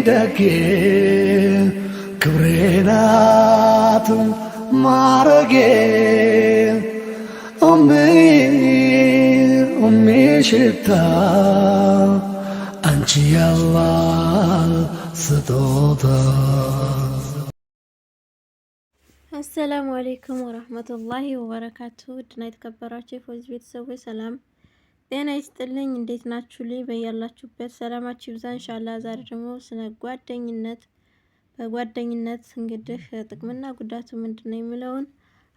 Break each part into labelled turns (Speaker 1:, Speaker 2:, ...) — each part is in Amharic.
Speaker 1: ደጌ ክብሬ ናት ማረጌ ሽታ አንቺ ያላህ ስጦታ።
Speaker 2: አሰላሙ አሌይኩም ወረህመቱላሂ ወበረካቱሁ። ውድና የተከበራችሁ የፎዝ ቤተሰቦች ሰላም ጤና ይስጥልኝ። እንዴት ናችሁ? ልይ በያላችሁበት ሰላማችሁ ይብዛ። ኢንሻአላህ ዛሬ ደግሞ ስለ በጓደኝነት እንግዲህ ጥቅምና ጉዳቱ ምንድነው የሚለውን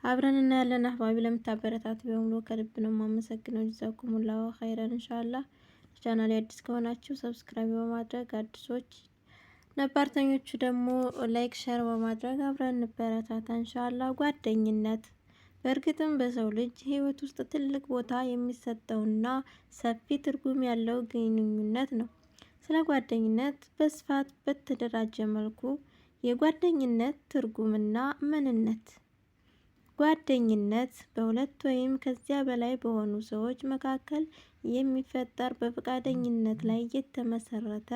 Speaker 2: አብረን እናያለን። አህባቢ ለምታበረታቱ በሙሉ ከልብ ነው የማመሰግነው። ጀዛኩሙላሁ ኸይረን። ኢንሻአላህ ቻናሌ አዲስ ከሆናችሁ ሰብስክራይብ በማድረግ አዲሶች ነባርተኞቹ ደግሞ ላይክ ሸር በማድረግ አብረን እንበረታታ ኢንሻአላህ። ጓደኝነት በእርግጥም በሰው ልጅ ህይወት ውስጥ ትልቅ ቦታ የሚሰጠውና ሰፊ ትርጉም ያለው ግንኙነት ነው። ስለ ጓደኝነት በስፋት በተደራጀ መልኩ የጓደኝነት ትርጉምና ምንነት። ጓደኝነት በሁለት ወይም ከዚያ በላይ በሆኑ ሰዎች መካከል የሚፈጠር በፈቃደኝነት ላይ የተመሰረተ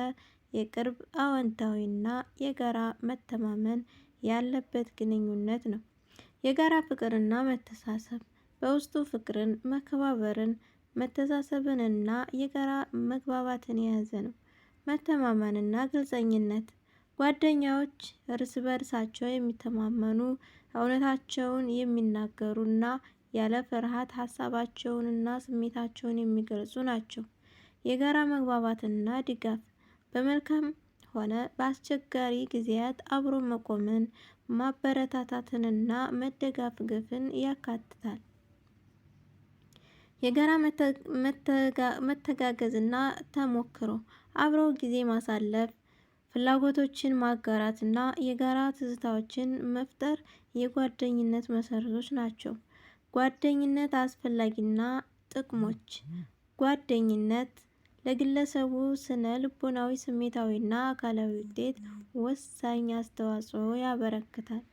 Speaker 2: የቅርብ አዎንታዊና የጋራ መተማመን ያለበት ግንኙነት ነው። የጋራ ፍቅርና መተሳሰብ በውስጡ ፍቅርን፣ መከባበርን፣ መተሳሰብንና የጋራ መግባባትን የያዘ ነው። መተማመንና ግልጸኝነት ጓደኛዎች እርስ በርሳቸው የሚተማመኑ፣ እውነታቸውን የሚናገሩና ያለ ፍርሃት ሀሳባቸውንና ስሜታቸውን የሚገልጹ ናቸው። የጋራ መግባባትና ድጋፍ በመልካም ሆነ በአስቸጋሪ ጊዜያት አብሮ መቆምን፣ ማበረታታትንና መደጋገፍን ያካትታል። የጋራ መተጋገዝና ተሞክሮ አብረው ጊዜ ማሳለፍ፣ ፍላጎቶችን ማጋራትና የጋራ ትዝታዎችን መፍጠር የጓደኝነት መሰረቶች ናቸው። ጓደኝነት አስፈላጊና ጥቅሞች ጓደኝነት ለግለሰቡ ስነ ልቦናዊ፣ ስሜታዊና አካላዊ ውጤት ወሳኝ አስተዋጽኦ ያበረክታል።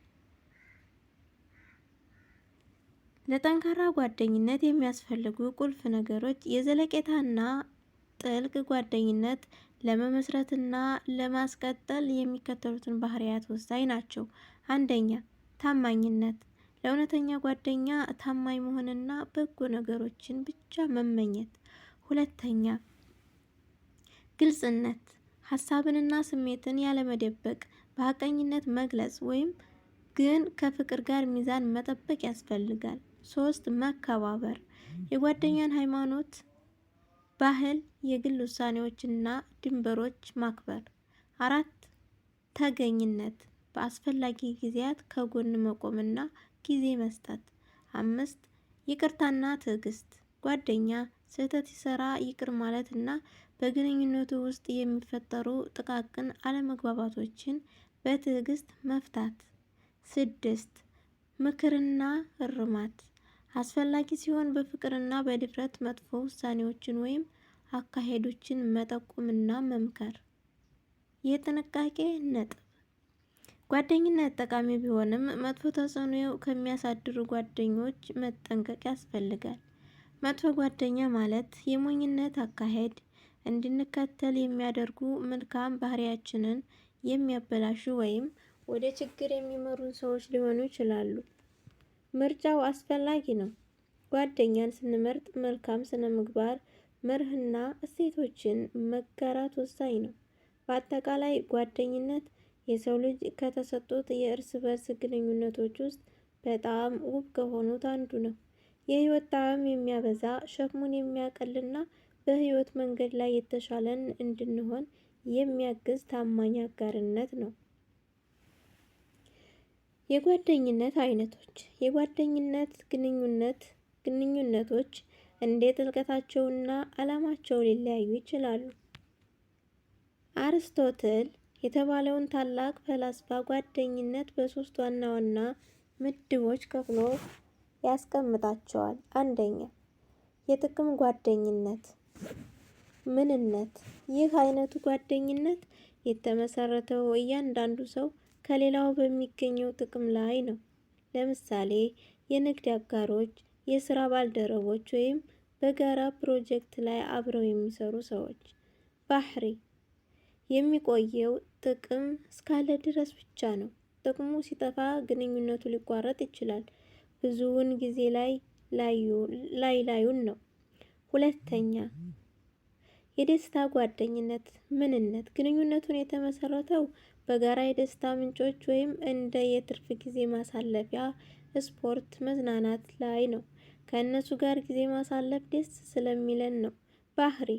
Speaker 2: ለጠንካራ ጓደኝነት የሚያስፈልጉ ቁልፍ ነገሮች የዘለቄታና ጥልቅ ጓደኝነት ለመመስረትና ለማስቀጠል የሚከተሉትን ባህሪያት ወሳኝ ናቸው። አንደኛ፣ ታማኝነት ለእውነተኛ ጓደኛ ታማኝ መሆንና በጎ ነገሮችን ብቻ መመኘት። ሁለተኛ፣ ግልጽነት ሀሳብንና ስሜትን ያለመደበቅ በሐቀኝነት መግለጽ ግን ከፍቅር ጋር ሚዛን መጠበቅ ያስፈልጋል። 3. መከባበር የጓደኛን ሃይማኖት፣ ባህል፣ የግል ውሳኔዎችና ድንበሮች ማክበር። 4. ተገኝነት በአስፈላጊ ጊዜያት ከጎን መቆምና ጊዜ መስጠት። 5. ይቅርታና ትዕግስት ጓደኛ ስህተት ሲሰራ ይቅር ማለትና በግንኙነቱ ውስጥ የሚፈጠሩ ጥቃቅን አለመግባባቶችን በትዕግስት መፍታት። 6. ምክርና እርማት አስፈላጊ ሲሆን በፍቅርና በድፍረት መጥፎ ውሳኔዎችን ወይም አካሄዶችን መጠቆምና መምከር። የጥንቃቄ ነጥብ ጓደኝነት ጠቃሚ ቢሆንም መጥፎ ተጽዕኖ ከሚያሳድሩ ጓደኞች መጠንቀቅ ያስፈልጋል። መጥፎ ጓደኛ ማለት የሞኝነት አካሄድ እንድንከተል የሚያደርጉ፣ መልካም ባህሪያችንን የሚያበላሹ ወይም ወደ ችግር የሚመሩን ሰዎች ሊሆኑ ይችላሉ። ምርጫው አስፈላጊ ነው። ጓደኛን ስንመርጥ መልካም ስነ ምግባር፣ መርህና እሴቶችን መጋራት ወሳኝ ነው። በአጠቃላይ ጓደኝነት የሰው ልጅ ከተሰጡት የእርስ በርስ ግንኙነቶች ውስጥ በጣም ውብ ከሆኑት አንዱ ነው። የህይወት ጣዕም የሚያበዛ፣ ሸክሙን የሚያቀልና በህይወት መንገድ ላይ የተሻለን እንድንሆን የሚያግዝ ታማኝ አጋርነት ነው። የጓደኝነት አይነቶች የጓደኝነት ግንኙነቶች እንደ ጥልቀታቸውና ዓላማቸው ሊለያዩ ይችላሉ። አርስቶትል የተባለውን ታላቅ ፈላስፋ ጓደኝነት በሶስት ዋና ዋና ምድቦች ከፍሎ ያስቀምጣቸዋል። አንደኛ፣ የጥቅም ጓደኝነት። ምንነት ይህ አይነቱ ጓደኝነት የተመሰረተው እያንዳንዱ ሰው ከሌላው በሚገኘው ጥቅም ላይ ነው። ለምሳሌ የንግድ አጋሮች፣ የስራ ባልደረቦች ወይም በጋራ ፕሮጀክት ላይ አብረው የሚሰሩ ሰዎች። ባህሪ የሚቆየው ጥቅም እስካለ ድረስ ብቻ ነው። ጥቅሙ ሲጠፋ ግንኙነቱ ሊቋረጥ ይችላል። ብዙውን ጊዜ ላዩን ነው። ሁለተኛ የደስታ ጓደኝነት ምንነት ግንኙነቱን የተመሰረተው በጋራ የደስታ ምንጮች ወይም እንደ የትርፍ ጊዜ ማሳለፊያ፣ ስፖርት፣ መዝናናት ላይ ነው። ከእነሱ ጋር ጊዜ ማሳለፍ ደስ ስለሚለን ነው። ባህሪ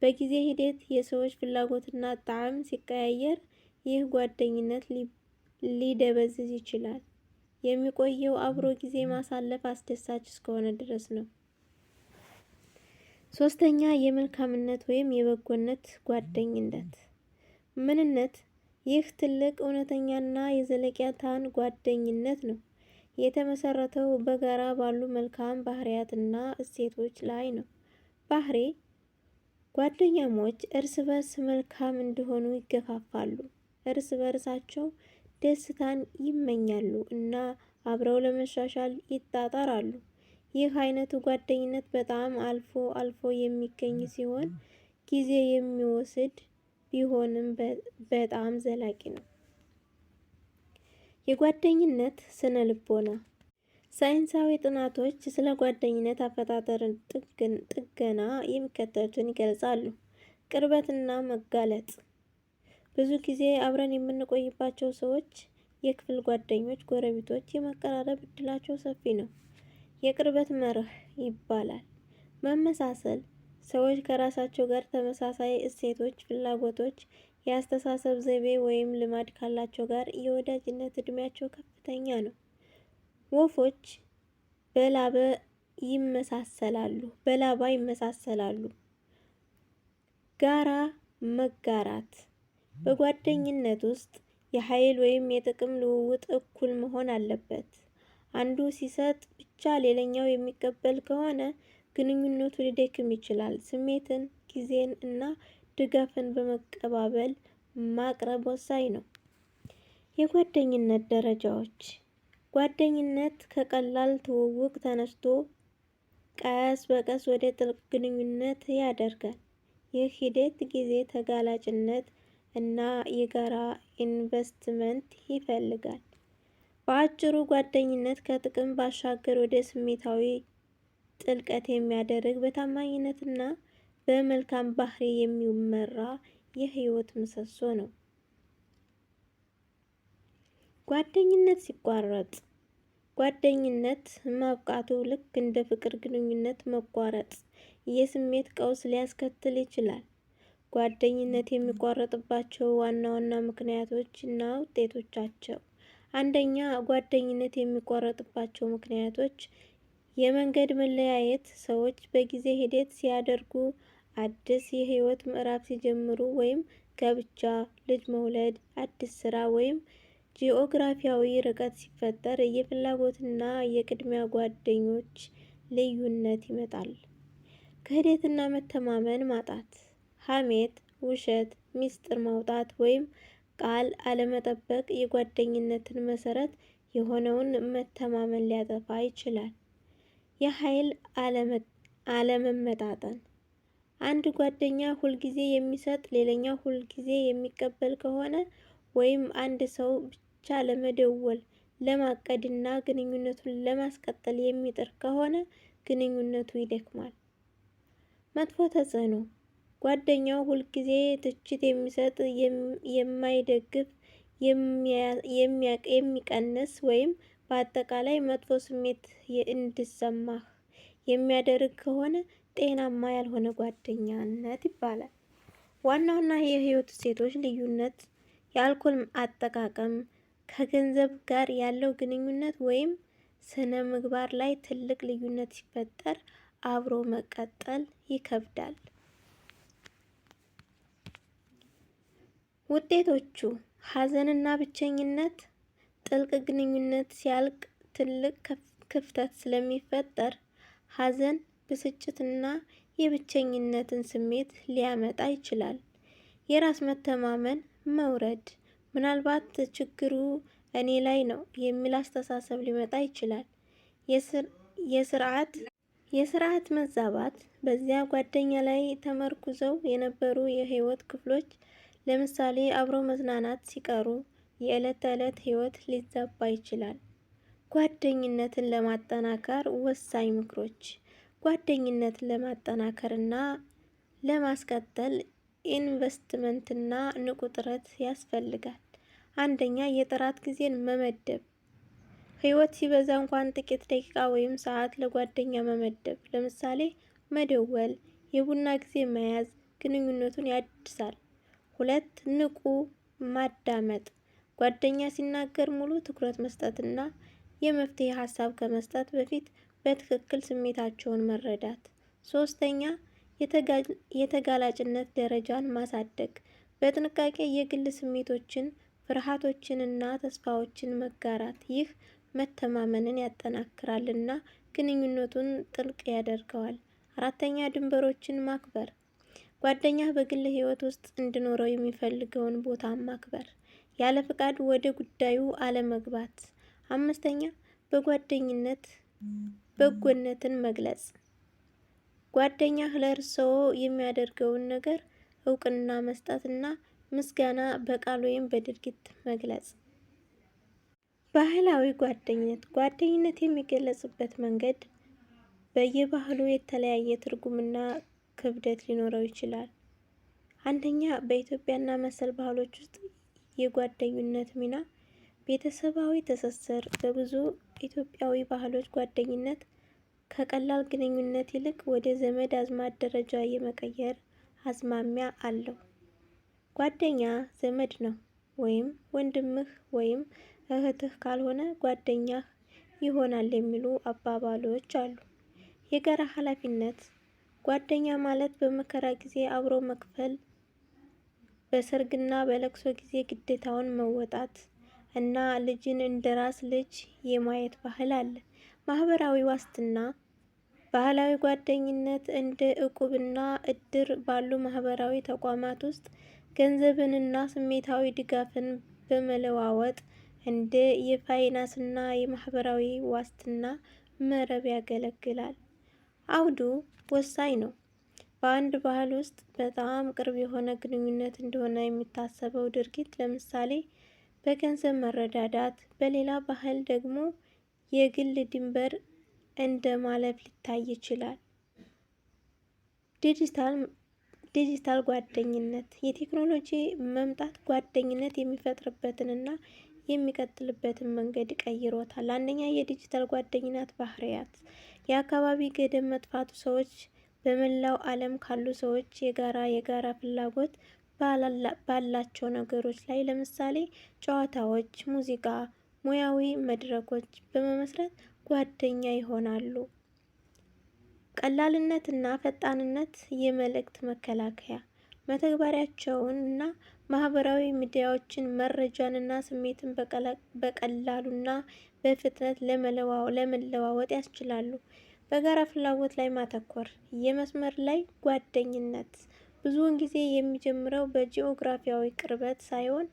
Speaker 2: በጊዜ ሂደት የሰዎች ፍላጎትና ጣዕም ሲቀያየር ይህ ጓደኝነት ሊደበዝዝ ይችላል። የሚቆየው አብሮ ጊዜ ማሳለፍ አስደሳች እስከሆነ ድረስ ነው። ሶስተኛ የመልካምነት ወይም የበጎነት ጓደኝነት ምንነት ይህ ትልቅ እውነተኛና የዘለቄታን ጓደኝነት ነው። የተመሰረተው በጋራ ባሉ መልካም ባህሪያትና እሴቶች ላይ ነው። ባህሪ ጓደኛሞች እርስ በርስ መልካም እንዲሆኑ ይገፋፋሉ፣ እርስ በርሳቸው ደስታን ይመኛሉ እና አብረው ለመሻሻል ይጣጣራሉ። ይህ አይነቱ ጓደኝነት በጣም አልፎ አልፎ የሚገኝ ሲሆን ጊዜ የሚወስድ ቢሆንም በጣም ዘላቂ ነው። የጓደኝነት ስነ ልቦና ሳይንሳዊ ጥናቶች ስለ ጓደኝነት አፈጣጠር ጥገና የሚከተሉትን ይገልጻሉ። ቅርበትና መጋለጥ ብዙ ጊዜ አብረን የምንቆይባቸው ሰዎች፣ የክፍል ጓደኞች፣ ጎረቤቶች የመቀራረብ እድላቸው ሰፊ ነው። የቅርበት መርህ ይባላል። መመሳሰል ሰዎች ከራሳቸው ጋር ተመሳሳይ እሴቶች፣ ፍላጎቶች፣ የአስተሳሰብ ዘይቤ ወይም ልማድ ካላቸው ጋር የወዳጅነት እድሜያቸው ከፍተኛ ነው። ወፎች በላባ ይመሳሰላሉ። ጋራ መጋራት በጓደኝነት ውስጥ የኃይል ወይም የጥቅም ልውውጥ እኩል መሆን አለበት። አንዱ ሲሰጥ ብቻ ሌላኛው የሚቀበል ከሆነ ግንኙነቱ ሊደክም ይችላል። ስሜትን፣ ጊዜን እና ድጋፍን በመቀባበል ማቅረብ ወሳኝ ነው። የጓደኝነት ደረጃዎች ጓደኝነት ከቀላል ትውውቅ ተነስቶ ቀስ በቀስ ወደ ጥልቅ ግንኙነት ያደርጋል። ይህ ሂደት ጊዜ፣ ተጋላጭነት እና የጋራ ኢንቨስትመንት ይፈልጋል። በአጭሩ ጓደኝነት ከጥቅም ባሻገር ወደ ስሜታዊ ጥልቀት የሚያደርግ በታማኝነትና በመልካም ባህሪ የሚመራ የህይወት ምሰሶ ነው። ጓደኝነት ሲቋረጥ ጓደኝነት ማብቃቱ ልክ እንደ ፍቅር ግንኙነት መቋረጥ የስሜት ቀውስ ሊያስከትል ይችላል። ጓደኝነት የሚቋረጥባቸው ዋና ዋና ምክንያቶች እና ውጤቶቻቸው። አንደኛ፣ ጓደኝነት የሚቋረጥባቸው ምክንያቶች የመንገድ መለያየት፣ ሰዎች በጊዜ ሂደት ሲያደርጉ፣ አዲስ የህይወት ምዕራፍ ሲጀምሩ ወይም ጋብቻ፣ ልጅ መውለድ፣ አዲስ ስራ ወይም ጂኦግራፊያዊ ርቀት ሲፈጠር የፍላጎትና የቅድሚያ ጓደኞች ልዩነት ይመጣል። ክህደትና መተማመን ማጣት፣ ሐሜት፣ ውሸት፣ ሚስጥር ማውጣት ወይም ቃል አለመጠበቅ የጓደኝነትን መሰረት የሆነውን መተማመን ሊያጠፋ ይችላል። የኃይል አለመመጣጠን፣ አንድ ጓደኛ ሁልጊዜ የሚሰጥ ሌላኛው ሁልጊዜ የሚቀበል ከሆነ ወይም አንድ ሰው ብቻ ለመደወል፣ ለማቀድ እና ግንኙነቱን ለማስቀጠል የሚጥር ከሆነ ግንኙነቱ ይደክማል። መጥፎ ተጽዕኖ፣ ጓደኛው ሁልጊዜ ትችት የሚሰጥ፣ የማይደግፍ፣ የሚቀንስ ወይም በአጠቃላይ መጥፎ ስሜት እንዲሰማህ የሚያደርግ ከሆነ ጤናማ ያልሆነ ጓደኛነት ይባላል። ዋና ዋና የህይወት እሴቶች ልዩነት፣ የአልኮል አጠቃቀም፣ ከገንዘብ ጋር ያለው ግንኙነት ወይም ስነ ምግባር ላይ ትልቅ ልዩነት ሲፈጠር አብሮ መቀጠል ይከብዳል። ውጤቶቹ ሐዘንና ብቸኝነት፣ ጥልቅ ግንኙነት ሲያልቅ ትልቅ ክፍተት ስለሚፈጠር ሐዘን፣ ብስጭትና የብቸኝነትን ስሜት ሊያመጣ ይችላል። የራስ መተማመን መውረድ፣ ምናልባት ችግሩ እኔ ላይ ነው የሚል አስተሳሰብ ሊመጣ ይችላል። የስርዓት መዛባት በዚያ ጓደኛ ላይ ተመርኩዘው የነበሩ የህይወት ክፍሎች ለምሳሌ አብሮ መዝናናት ሲቀሩ የዕለት ተዕለት ህይወት ሊዛባ ይችላል። ጓደኝነትን ለማጠናከር ወሳኝ ምክሮች። ጓደኝነትን ለማጠናከርና ለማስቀጠል ኢንቨስትመንትና ንቁ ጥረት ያስፈልጋል። አንደኛ፣ የጥራት ጊዜን መመደብ። ህይወት ሲበዛ እንኳን ጥቂት ደቂቃ ወይም ሰዓት ለጓደኛ መመደብ፣ ለምሳሌ መደወል፣ የቡና ጊዜ መያዝ ግንኙነቱን ያድሳል። 2. ንቁ ማዳመጥ። ጓደኛ ሲናገር ሙሉ ትኩረት መስጠትና የመፍትሄ ሀሳብ ከመስጠት በፊት በትክክል ስሜታቸውን መረዳት። 3. የተጋላጭነት ደረጃን ማሳደግ። በጥንቃቄ የግል ስሜቶችን፣ ፍርሃቶችንና ተስፋዎችን መጋራት። ይህ መተማመንን ያጠናክራልና ግንኙነቱን ጥልቅ ያደርገዋል። 4. ድንበሮችን ማክበር። ጓደኛህ በግል ህይወት ውስጥ እንዲኖረው የሚፈልገውን ቦታ ማክበር። ያለ ፍቃድ ወደ ጉዳዩ አለመግባት። 5. በጓደኝነት በጎነትን መግለጽ። ጓደኛህ ለእርስዎ የሚያደርገውን ነገር እውቅና መስጠትና ምስጋና በቃል ወይም በድርጊት መግለጽ። ባህላዊ ጓደኝነት። ጓደኝነት የሚገለጽበት መንገድ በየባህሉ የተለያየ ትርጉምና ክብደት ሊኖረው ይችላል። አንደኛ፣ በኢትዮጵያና መሰል ባህሎች ውስጥ የጓደኝነት ሚና ቤተሰባዊ ትስስር። በብዙ ኢትዮጵያዊ ባህሎች ጓደኝነት ከቀላል ግንኙነት ይልቅ ወደ ዘመድ አዝማድ ደረጃ የመቀየር አዝማሚያ አለው። ጓደኛ ዘመድ ነው፣ ወይም ወንድምህ ወይም እህትህ ካልሆነ ጓደኛህ ይሆናል የሚሉ አባባሎች አሉ። የጋራ ኃላፊነት። ጓደኛ ማለት በመከራ ጊዜ አብሮ መክፈል፣ በሰርግና በለቅሶ ጊዜ ግዴታውን መወጣት እና ልጅን እንደራስ ልጅ የማየት ባህል አለ። ማህበራዊ ዋስትና። ባህላዊ ጓደኝነት እንደ እቁብና እድር ባሉ ማህበራዊ ተቋማት ውስጥ ገንዘብንና ስሜታዊ ድጋፍን በመለዋወጥ እንደ የፋይናንስና የማህበራዊ ዋስትና መረብ ያገለግላል። አውዱ ወሳኝ ነው። በአንድ ባህል ውስጥ በጣም ቅርብ የሆነ ግንኙነት እንደሆነ የሚታሰበው ድርጊት፣ ለምሳሌ በገንዘብ መረዳዳት፣ በሌላ ባህል ደግሞ የግል ድንበር እንደ ማለፍ ሊታይ ይችላል። ዲጂታል ጓደኝነት። የቴክኖሎጂ መምጣት ጓደኝነት የሚፈጥርበትንና የሚቀጥልበትን መንገድ ቀይሮታል። አንደኛ፣ የዲጂታል ጓደኝነት ባህሪያት። የአካባቢ ገደብ መጥፋቱ። ሰዎች በመላው ዓለም ካሉ ሰዎች የጋራ ፍላጎት ባላቸው ነገሮች ላይ ለምሳሌ ጨዋታዎች፣ ሙዚቃ፣ ሙያዊ መድረኮች በመመስረት ጓደኛ ይሆናሉ። ቀላልነትና ፈጣንነት። የመልእክት መከላከያ መተግበሪያቸውን እና ማህበራዊ ሚዲያዎችን መረጃንና ስሜትን በቀላሉና በፍጥነት ለመለዋወጥ ያስችላሉ። በጋራ ፍላጎት ላይ ማተኮር። የመስመር ላይ ጓደኝነት ብዙውን ጊዜ የሚጀምረው በጂኦግራፊያዊ ቅርበት ሳይሆን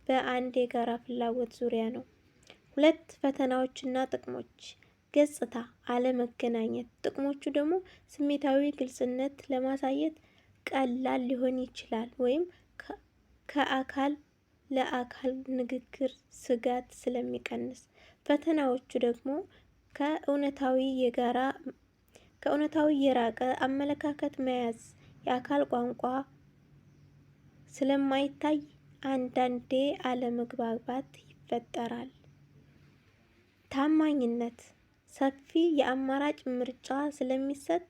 Speaker 2: በአንድ የጋራ ፍላጎት ዙሪያ ነው። 2 ፈተናዎችና ጥቅሞች። ገጽታ አለመገናኘት። ጥቅሞቹ ደግሞ ስሜታዊ ግልጽነት ለማሳየት ቀላል ሊሆን ይችላል ወይም ከአካል ለአካል ንግግር ስጋት ስለሚቀንስ። ፈተናዎቹ ደግሞ ከእውነታዊ የራቀ አመለካከት መያዝ፣ የአካል ቋንቋ ስለማይታይ አንዳንዴ አለመግባባት ይፈጠራል። ታማኝነት። ሰፊ የአማራጭ ምርጫ ስለሚሰጥ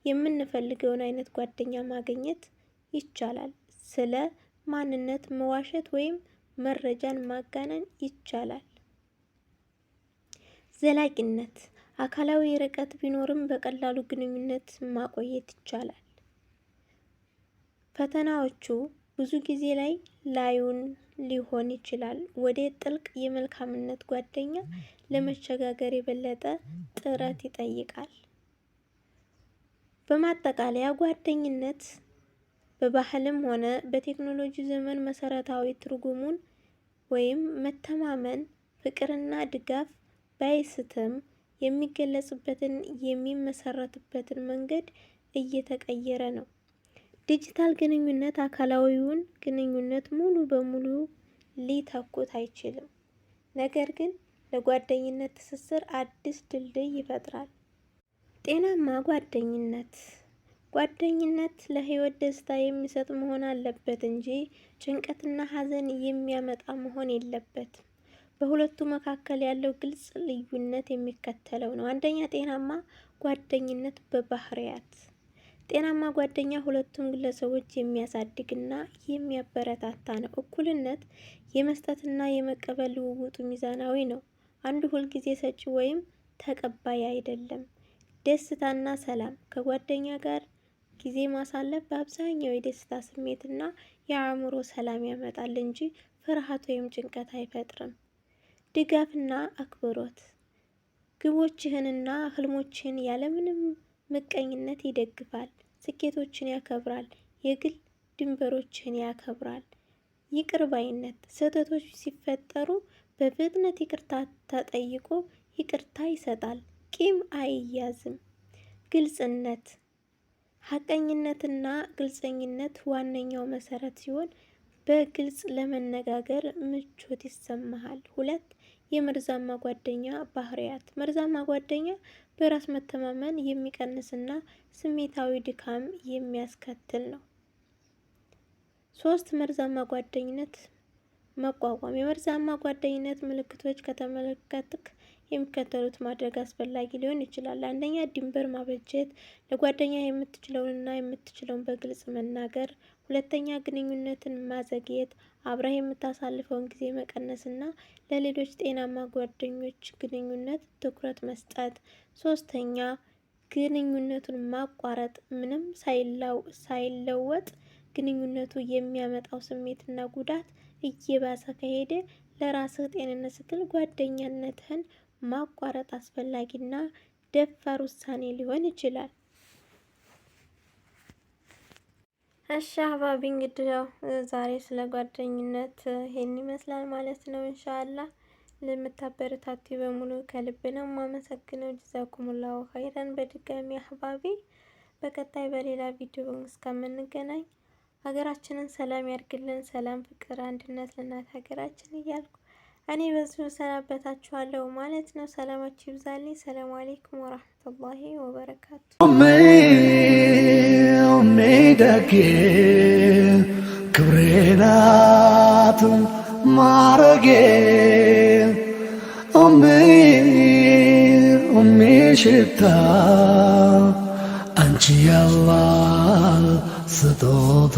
Speaker 2: የምንፈልገውን አይነት ጓደኛ ማግኘት ይቻላል። ስለ ማንነት መዋሸት ወይም መረጃን ማጋነን ይቻላል። ዘላቂነት። አካላዊ ርቀት ቢኖርም በቀላሉ ግንኙነት ማቆየት ይቻላል። ፈተናዎቹ ብዙ ጊዜ ላይ ላዩን ሊሆን ይችላል። ወደ ጥልቅ የመልካምነት ጓደኛ ለመሸጋገር የበለጠ ጥረት ይጠይቃል። በማጠቃለያ ጓደኝነት በባህልም ሆነ በቴክኖሎጂ ዘመን መሰረታዊ ትርጉሙን ወይም መተማመን፣ ፍቅርና ድጋፍ ባይስትም የሚገለጽበትን የሚመሰረትበትን መንገድ እየተቀየረ ነው። ዲጂታል ግንኙነት አካላዊውን ግንኙነት ሙሉ በሙሉ ሊተኩት አይችልም። ነገር ግን ለጓደኝነት ትስስር አዲስ ድልድይ ይፈጥራል። ጤናማ ጓደኝነት ለህይወት ደስታ የሚሰጥ መሆን አለበት እንጂ ጭንቀትና ሐዘን የሚያመጣ መሆን የለበትም። በሁለቱ መካከል ያለው ግልጽ ልዩነት የሚከተለው ነው። አንደኛ፣ ጤናማ ጓደኝነት በባህሪያት። ጤናማ ጓደኛ ሁለቱም ግለሰቦች የሚያሳድግና የሚያበረታታ ነው። እኩልነት፣ የመስጠትና የመቀበል ልውውጡ ሚዛናዊ ነው። አንዱ ሁልጊዜ ሰጪ ወይም ተቀባይ አይደለም። ደስታና ሰላም፣ ከጓደኛ ጋር ጊዜ ማሳለፍ በአብዛኛው የደስታ ስሜትና የአእምሮ ሰላም ያመጣል እንጂ ፍርሃት ወይም ጭንቀት አይፈጥርም። ድጋፍና አክብሮት፣ ግቦችህንና ህልሞችህን ያለምንም ምቀኝነት ይደግፋል። ስኬቶችን ያከብራል። የግል ድንበሮችህን ያከብራል። ይቅር ባይነት፣ ስህተቶች ሲፈጠሩ በፍጥነት ይቅርታ ተጠይቆ ይቅርታ ይሰጣል። ቂም አይያዝም። ግልጽነት፣ ሐቀኝነትና ግልጸኝነት ዋነኛው መሰረት ሲሆን በግልጽ ለመነጋገር ምቾት ይሰማሃል። 2. የመርዛማ ጓደኛ ባህሪያት። መርዛማ ጓደኛ በራስ መተማመን የሚቀንስና ስሜታዊ ድካም የሚያስከትል ነው። 3. መርዛማ ጓደኝነት መቋቋም። የመርዛማ ጓደኝነት ምልክቶች ከተመለከትክ የሚከተሉት ማድረግ አስፈላጊ ሊሆን ይችላል። አንደኛ፣ ድንበር ማበጀት፣ ለጓደኛ የምትችለውንና የምትችለውን በግልጽ መናገር። 2. ግንኙነትን ማዘግየት፣ አብረህ የምታሳልፈውን ጊዜ መቀነስና ለሌሎች ጤናማ ጓደኞች ግንኙነት ትኩረት መስጠት። 3. ግንኙነቱን ማቋረጥ፣ ምንም ሳይለወጥ ግንኙነቱ የሚያመጣው ስሜትና ጉዳት እየባሰ ከሄደ ለራስህ ጤንነት ስትል ጓደኛነትህን ማቋረጥ አስፈላጊና ደፋር ውሳኔ ሊሆን ይችላል። እሺ አህባቢ፣ እንግዲህ ያው ዛሬ ስለ ጓደኝነት ይሄን ይመስላል ማለት ነው። ኢንሻአላህ ለምታበረታቱ በሙሉ ከልብ ነው የማመሰግነው። ጀዛኩሙላሁ ኸይረን። በድጋሚ አህባቢ፣ በቀጣይ በሌላ ቪዲዮ እስከምንገናኝ ሀገራችንን ሰላም ያርግልን። ሰላም፣ ፍቅር፣ አንድነት ለእናት ሀገራችን እያልኩ እኔ በዚሁ ሰናበታችኋለሁ ማለት ነው። ሰላማችሁ ይብዛልኝ። ሰላም አለይኩም ወራህመቱላሂ ወበረካቱ።
Speaker 1: ደጌ ክብሬ ናት ማረጌ ሽታ አንቺ ያላህ ስጦታ